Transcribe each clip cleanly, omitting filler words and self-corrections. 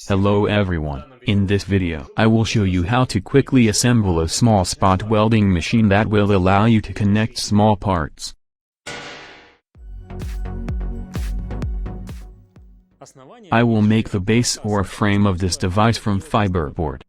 Hello everyone, in this video I will show you how to quickly assemble a small spot welding machine that will allow you to connect small parts. I will make the base or frame of this device from fiberboard.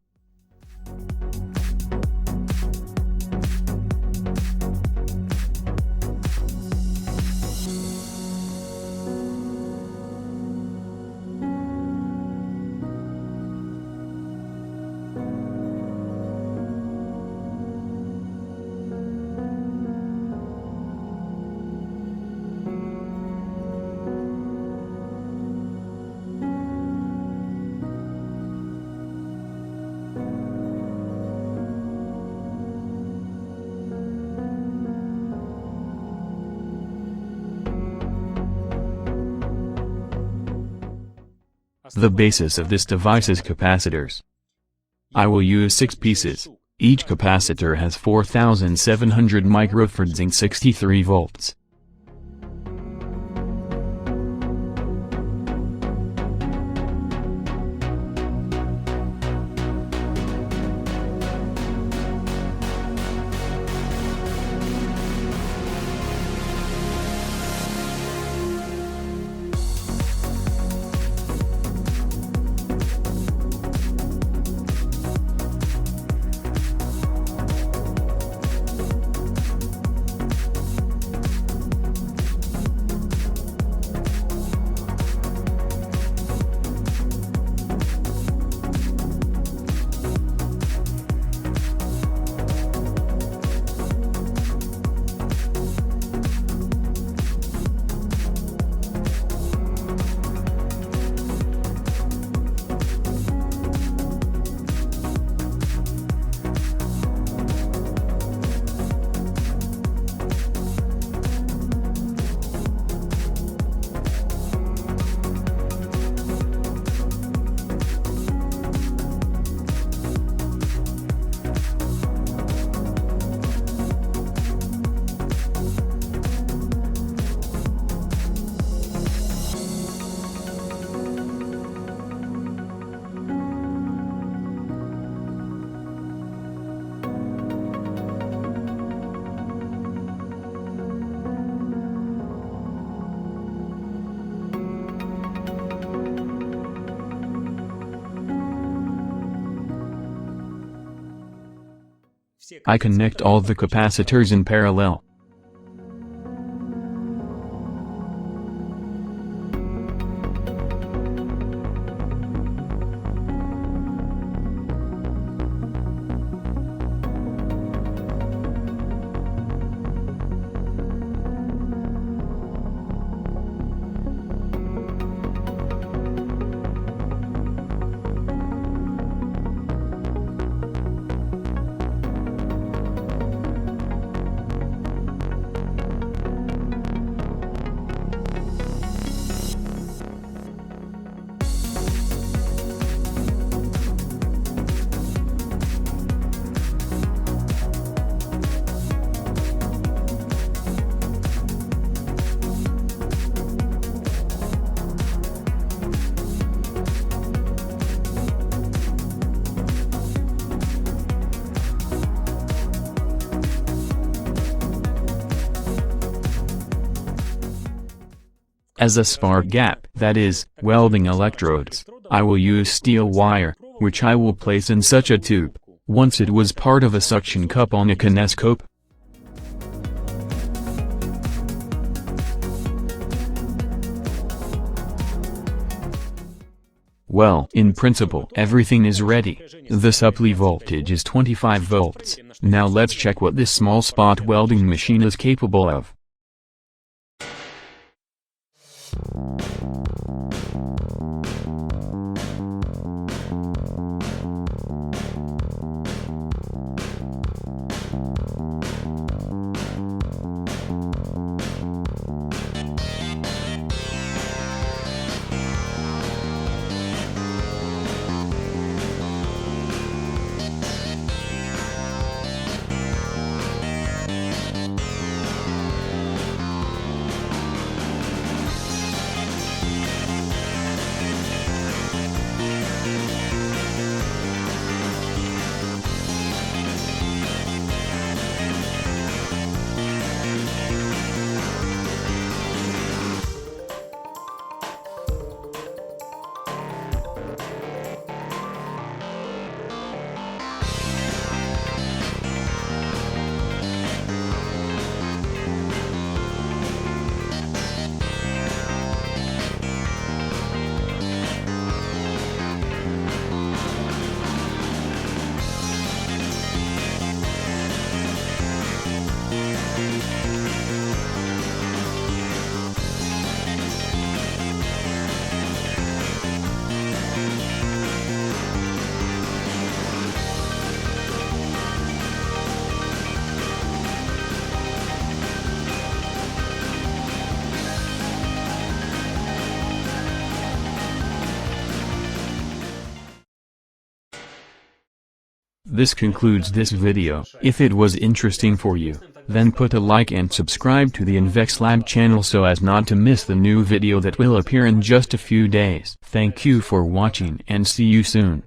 The basis of this device is capacitors. I will use 6 pieces. Each capacitor has 4700 microfarads and 63 volts. I connect all the capacitors in parallel. As a spark gap, that is, welding electrodes, I will use steel wire, which I will place in such a tube. Once it was part of a suction cup on a kinescope. Well, in principle, everything is ready. The supply voltage is 25 volts. Now let's check what this small spot welding machine is capable of. This concludes this video. If it was interesting for you, then put a like and subscribe to the Invexlab channel so as not to miss the new video that will appear in just a few days. Thank you for watching and see you soon.